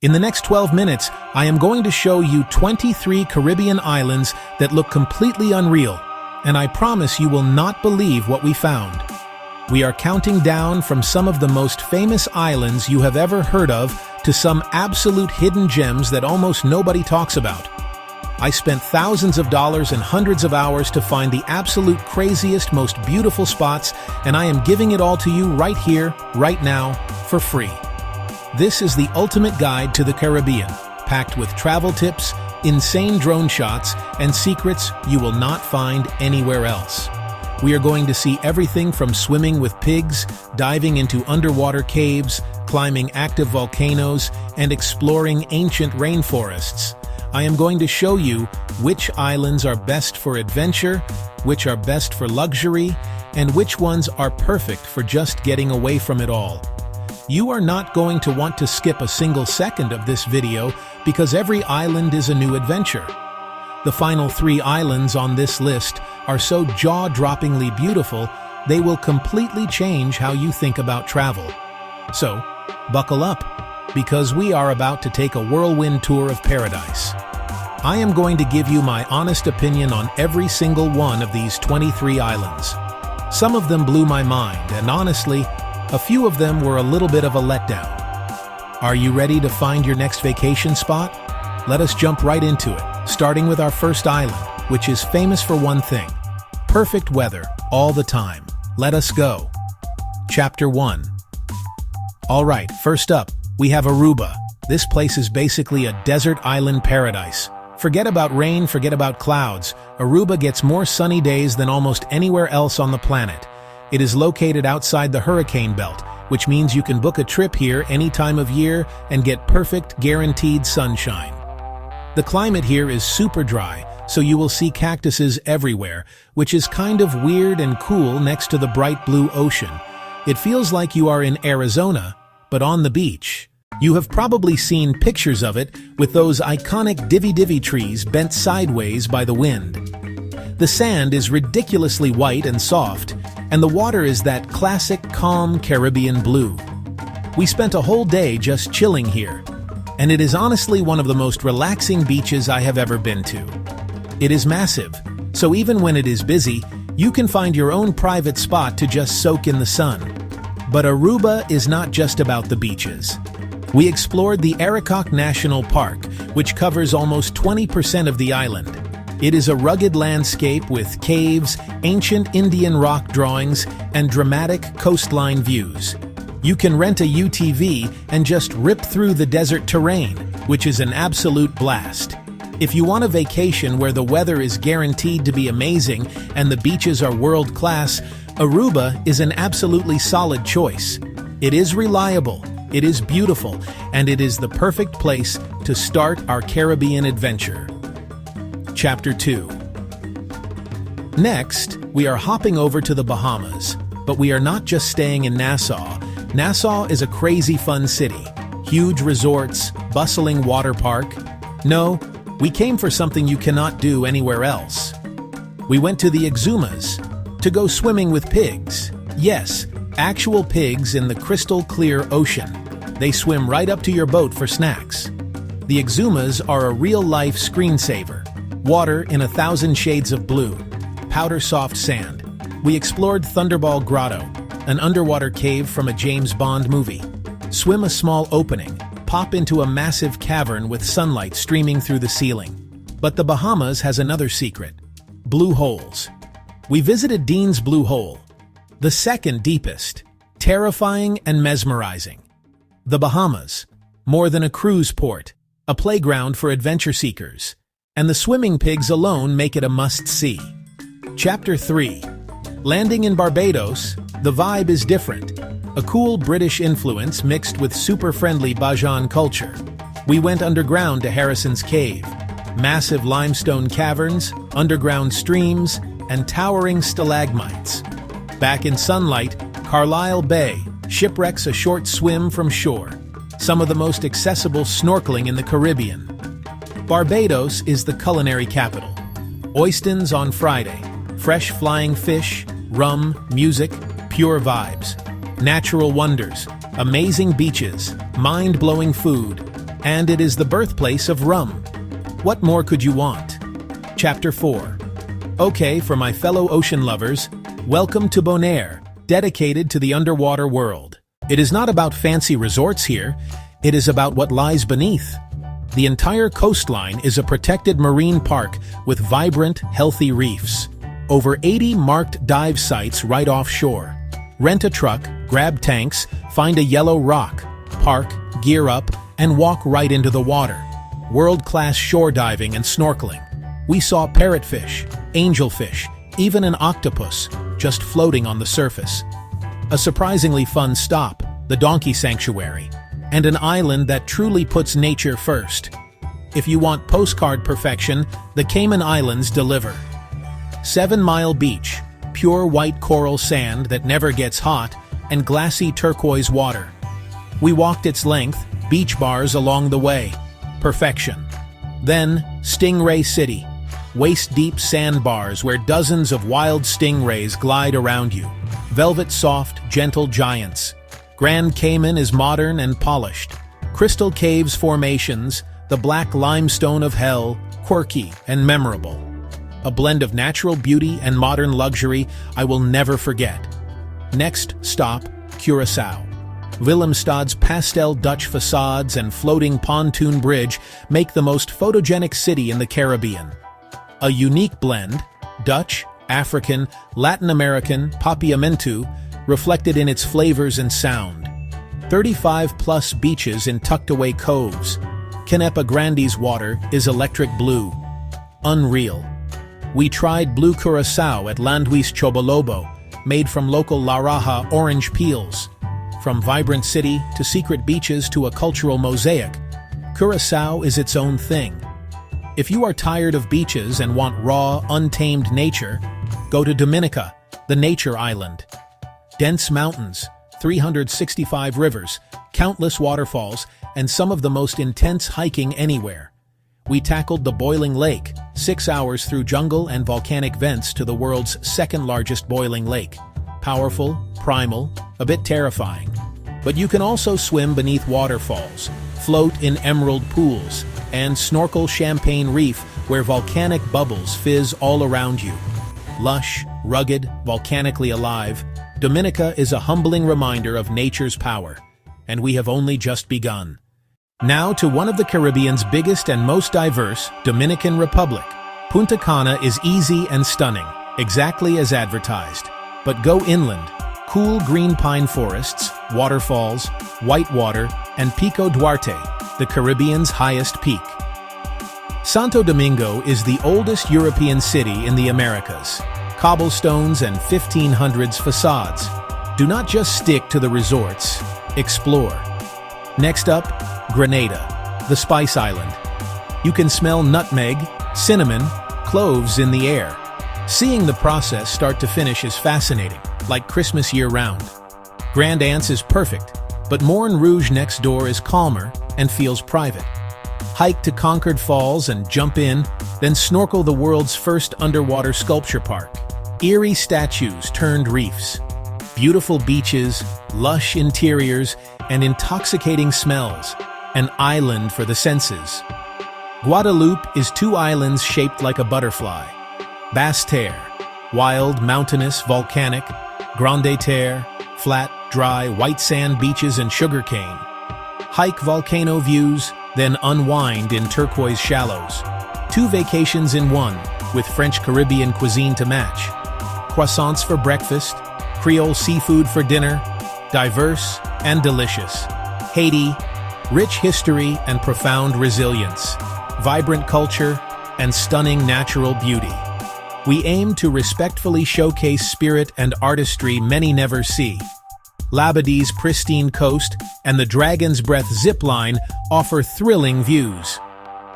In the next 12 minutes, I am going to show you 23 Caribbean islands that look completely unreal, and I promise you will not believe what we found. We are counting down from some of the most famous islands you have ever heard of to some absolute hidden gems that almost nobody talks about. I spent thousands of dollars and hundreds of hours to find the absolute craziest, most beautiful spots, and I am giving it all to you right here, right now, for free. This is the ultimate guide to the Caribbean, packed with travel tips, insane drone shots, and secrets you will not find anywhere else. We are going to see everything from swimming with pigs, diving into underwater caves, climbing active volcanoes, and exploring ancient rainforests. I am going to show you which islands are best for adventure, which are best for luxury, and which ones are perfect for just getting away from it all. You are not going to want to skip a single second of this video because every island is a new adventure. The final 3 islands on this list are so jaw-droppingly beautiful, they will completely change how you think about travel. So, buckle up, because we are about to take a whirlwind tour of paradise. I am going to give you my honest opinion on every single one of these 23 islands. Some of them blew my mind, and honestly, a few of them were a little bit of a letdown. Are you ready to find your next vacation spot? Let us jump right into it, starting with our first island, which is famous for one thing: perfect weather all the time. Let us go. Chapter 1. Alright, first up, we have Aruba. This place is basically a desert island paradise. Forget about rain, forget about clouds. Aruba gets more sunny days than almost anywhere else on the planet. It is located outside the hurricane belt, which means you can book a trip here any time of year and get perfect, guaranteed sunshine. The climate here is super dry, so you will see cactuses everywhere, which is kind of weird and cool next to the bright blue ocean. It feels like you are in Arizona, but on the beach. You have probably seen pictures of it with those iconic divvy trees bent sideways by the wind. The sand is ridiculously white and soft, and the water is that classic, calm Caribbean blue. We spent a whole day just chilling here, and it is honestly one of the most relaxing beaches I have ever been to. It is massive, so even when it is busy, you can find your own private spot to just soak in the sun. But Aruba is not just about the beaches. We explored the Arikok National Park, which covers almost 20% of the island. It is a rugged landscape with caves, ancient Indian rock drawings, and dramatic coastline views. You can rent a UTV and just rip through the desert terrain, which is an absolute blast. If you want a vacation where the weather is guaranteed to be amazing and the beaches are world-class, Aruba is an absolutely solid choice. It is reliable, it is beautiful, and it is the perfect place to start our Caribbean adventure. Chapter 2. Next, we are hopping over to the Bahamas, but we are not just staying in Nassau. Nassau is a crazy fun city. Huge resorts, bustling water park. No, we came for something you cannot do anywhere else. We went to the Exumas to go swimming with pigs. Yes, actual pigs in the crystal clear ocean. They swim right up to your boat for snacks. The Exumas are a real-life screensaver. Water in 1,000 shades of blue, powder-soft sand. We explored Thunderball Grotto, an underwater cave from a James Bond movie. Swim a small opening, pop into a massive cavern with sunlight streaming through the ceiling. But the Bahamas has another secret: blue holes. We visited Dean's Blue Hole, the second deepest, terrifying and mesmerizing. The Bahamas, more than a cruise port, a playground for adventure seekers. And the swimming pigs alone make it a must-see. Chapter 3. Landing in Barbados, the vibe is different. A cool British influence mixed with super-friendly Bajan culture. We went underground to Harrison's Cave. Massive limestone caverns, underground streams, and towering stalagmites. Back in sunlight, Carlisle Bay, shipwrecks a short swim from shore. Some of the most accessible snorkeling in the Caribbean. Barbados is the culinary capital. Oysters on Friday, fresh flying fish, rum, music, pure vibes. Natural wonders, amazing beaches, mind-blowing food. and it is the birthplace of rum. What more could you want? Chapter 4. Okay, for my fellow ocean lovers, welcome to Bonaire, dedicated to the underwater world. It is not about fancy resorts here, it is about what lies beneath. The entire coastline is a protected marine park with vibrant, healthy reefs. Over 80 marked dive sites right offshore. Rent a truck, grab tanks, find a yellow rock, park, gear up, and walk right into the water. World-class shore diving and snorkeling. We saw parrotfish, angelfish, even an octopus, just floating on the surface. A surprisingly fun stop, the Donkey Sanctuary, and an island that truly puts nature first. If you want postcard perfection, the Cayman Islands deliver. 7 Mile Beach, pure white coral sand that never gets hot, and glassy turquoise water. We walked its length, beach bars along the way. Perfection. Then, Stingray City, waist-deep sandbars where dozens of wild stingrays glide around you. Velvet soft, gentle giants. Grand Cayman is modern and polished. Crystal Caves formations, the black limestone of hell, quirky and memorable. A blend of natural beauty and modern luxury I will never forget. Next stop, Curaçao. Willemstad's pastel Dutch facades and floating pontoon bridge make the most photogenic city in the Caribbean. A unique blend, Dutch, African, Latin American, papiamentu, reflected in its flavors and sound. 35-plus beaches in tucked-away coves. Canepa Grande's water is electric blue. Unreal. We tried blue Curaçao at Landuis Chobolobo, made from local Laraja orange peels. From vibrant city to secret beaches to a cultural mosaic, Curaçao is its own thing. If you are tired of beaches and want raw, untamed nature, go to Dominica, the nature island. Dense mountains, 365 rivers, countless waterfalls, and some of the most intense hiking anywhere. We tackled the boiling lake, 6 hours through jungle and volcanic vents to the world's second-largest boiling lake. Powerful, primal, a bit terrifying. But you can also swim beneath waterfalls, float in emerald pools, and snorkel Champagne Reef where volcanic bubbles fizz all around you. Lush, rugged, volcanically alive, Dominica is a humbling reminder of nature's power, and we have only just begun. Now to one of the Caribbean's biggest and most diverse, Dominican Republic. Punta Cana is easy and stunning, exactly as advertised. But go inland. Cool green pine forests, waterfalls, white water, and Pico Duarte, the Caribbean's highest peak. Santo Domingo is the oldest European city in the Americas. Cobblestones and 1500s facades. Do not just stick to the resorts, explore. Next up, Grenada, the Spice Island. You can smell nutmeg, cinnamon, cloves in the air. Seeing the process start to finish is fascinating, like Christmas year-round. Grand Anse is perfect, but Morne Rouge next door is calmer and feels private. Hike to Concord Falls and jump in, then snorkel the world's first underwater sculpture park. Eerie statues turned reefs. Beautiful beaches, lush interiors, and intoxicating smells. An island for the senses. Guadeloupe is 2 islands shaped like a butterfly. Basse-Terre, wild, mountainous, volcanic. Grande-Terre, flat, dry, white sand beaches and sugarcane. Hike volcano views, then unwind in turquoise shallows. 2 vacations in one, with French Caribbean cuisine to match. Croissants for breakfast, Creole seafood for dinner, diverse and delicious. Haiti, rich history and profound resilience, vibrant culture and stunning natural beauty. We aim to respectfully showcase spirit and artistry many never see. Labadie's pristine coast and the Dragon's Breath zipline offer thrilling views.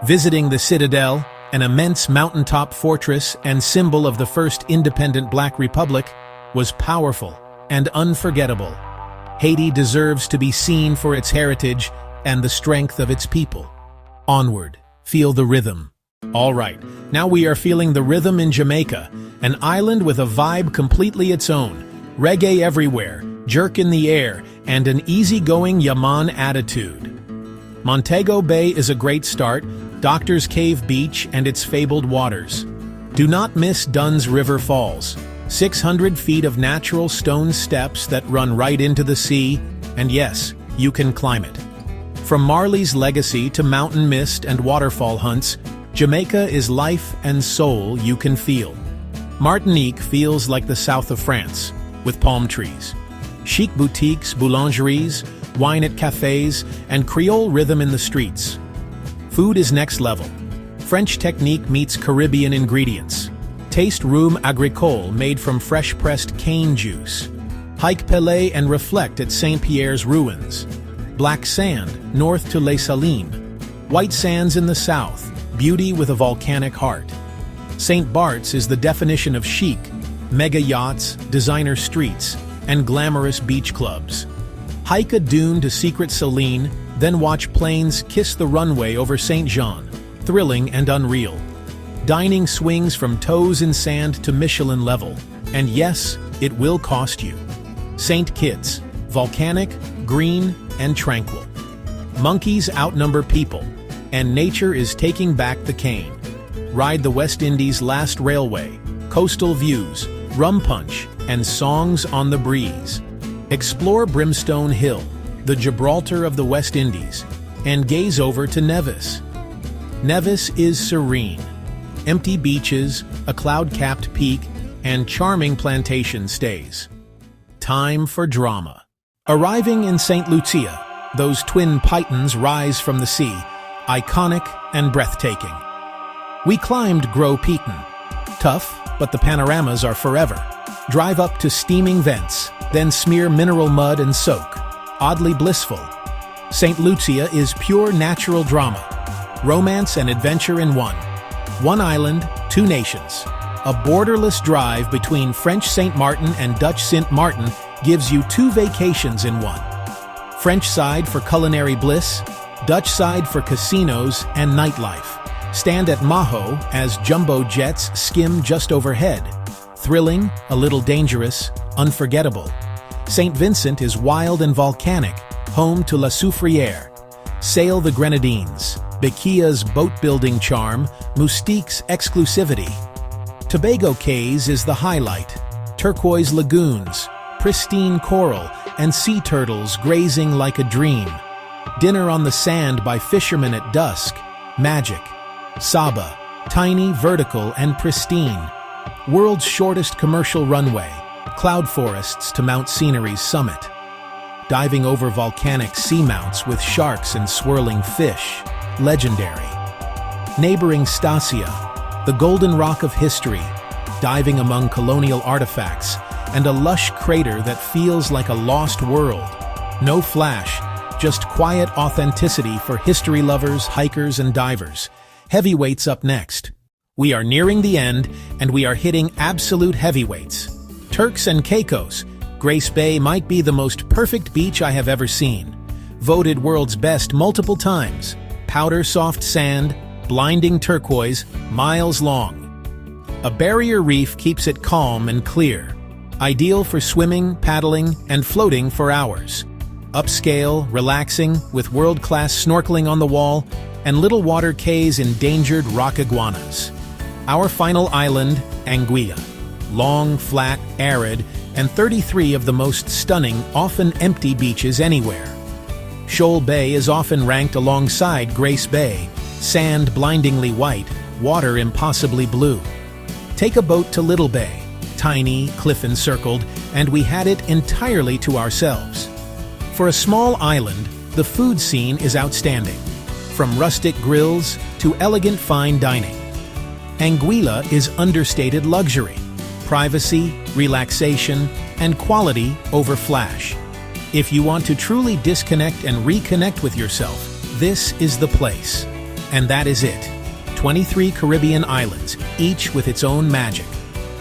Visiting the Citadel, an immense mountaintop fortress and symbol of the first independent Black Republic, was powerful and unforgettable. Haiti deserves to be seen for its heritage and the strength of its people. Onward, feel the rhythm. All right, now we are feeling the rhythm in Jamaica, an island with a vibe completely its own. Reggae everywhere, jerk in the air, and an easygoing Yaman attitude. Montego Bay is a great start, Doctor's Cave Beach and its fabled waters. Do not miss Dunn's River Falls, 600 feet of natural stone steps that run right into the sea, and yes, you can climb it. From Marley's Legacy to mountain mist and waterfall hunts, Jamaica is life and soul you can feel. Martinique feels like the south of France, with palm trees. Chic boutiques, boulangeries, wine at cafes, and Creole rhythm in the streets. Food is next level. French technique meets Caribbean ingredients. Taste Room Agricole made from fresh-pressed cane juice. Hike Pelé and reflect at Saint-Pierre's ruins. Black sand, north to Les Salines. White sands in the south, beauty with a volcanic heart. St. Bart's is the definition of chic, mega yachts, designer streets, and glamorous beach clubs. Hike a dune to Secret Saline, then watch planes kiss the runway over St. Jean, thrilling and unreal. Dining swings from toes in sand to Michelin level, and yes, it will cost you. St. Kitts, volcanic, green, and tranquil. Monkeys outnumber people, and nature is taking back the cane. Ride the West Indies' last railway, coastal views, rum punch, and songs on the breeze. Explore Brimstone Hill, the Gibraltar of the West Indies, and gaze over to Nevis. Nevis is serene. Empty beaches, a cloud-capped peak, and charming plantation stays. Time for drama. Arriving in St. Lucia, those twin pythons rise from the sea, iconic and breathtaking. We climbed Gros Piton. Tough, but the panoramas are forever. Drive up to steaming vents, then smear mineral mud and soak. Oddly blissful. St. Lucia is pure natural drama. Romance and adventure in one. One island, two nations. A borderless drive between French St. Martin and Dutch Sint Maarten gives you two vacations in one. French side for culinary bliss, Dutch side for casinos and nightlife. Stand at Maho as jumbo jets skim just overhead. Thrilling, a little dangerous, unforgettable. St. Vincent is wild and volcanic, home to La Soufrière. Sail the Grenadines, Bequia's boat-building charm, Moustique's exclusivity. Tobago Cays is the highlight. Turquoise lagoons, pristine coral, and sea turtles grazing like a dream. Dinner on the sand by fishermen at dusk. Magic. Saba, tiny, vertical, and pristine. World's shortest commercial runway. Cloud forests to Mount Scenery's summit. Diving over volcanic seamounts with sharks and swirling fish. Legendary. Neighboring Stasia, the golden rock of history, diving among colonial artifacts, and a lush crater that feels like a lost world. No flash, just quiet authenticity for history lovers, hikers, and divers. Heavyweights up next. We are nearing the end, and we are hitting absolute heavyweights. Turks and Caicos. Grace Bay might be the most perfect beach I have ever seen. Voted world's best multiple times. Powder soft sand, blinding turquoise, miles long. A barrier reef keeps it calm and clear. Ideal for swimming, paddling, and floating for hours. Upscale, relaxing, with world-class snorkeling on the wall, and little water cays endangered rock iguanas. Our final island, Anguilla. Long, flat, arid, and 33 of the most stunning, often empty beaches anywhere. Shoal Bay is often ranked alongside Grace Bay, sand blindingly white, water impossibly blue. Take a boat to Little Bay, tiny, cliff-encircled, and we had it entirely to ourselves. For a small island, the food scene is outstanding, from rustic grills to elegant fine dining. Anguilla is understated luxury, privacy, relaxation, and quality over flash. If you want to truly disconnect and reconnect with yourself, this is the place. And that is it. 23 Caribbean islands, each with its own magic.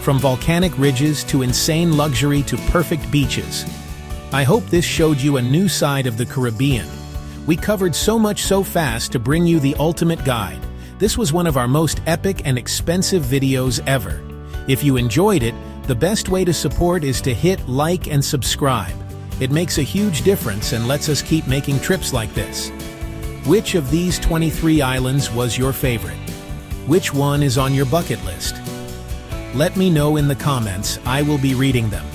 From volcanic ridges to insane luxury to perfect beaches. I hope this showed you a new side of the Caribbean. We covered so much so fast to bring you the ultimate guide. This was one of our most epic and expensive videos ever. If you enjoyed it, the best way to support is to hit like and subscribe. It makes a huge difference and lets us keep making trips like this. Which of these 23 islands was your favorite? Which one is on your bucket list? Let me know in the comments, I will be reading them.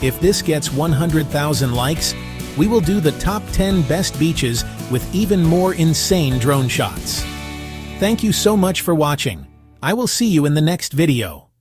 If this gets 100,000 likes, we will do the top 10 best beaches with even more insane drone shots. Thank you so much for watching. I will see you in the next video.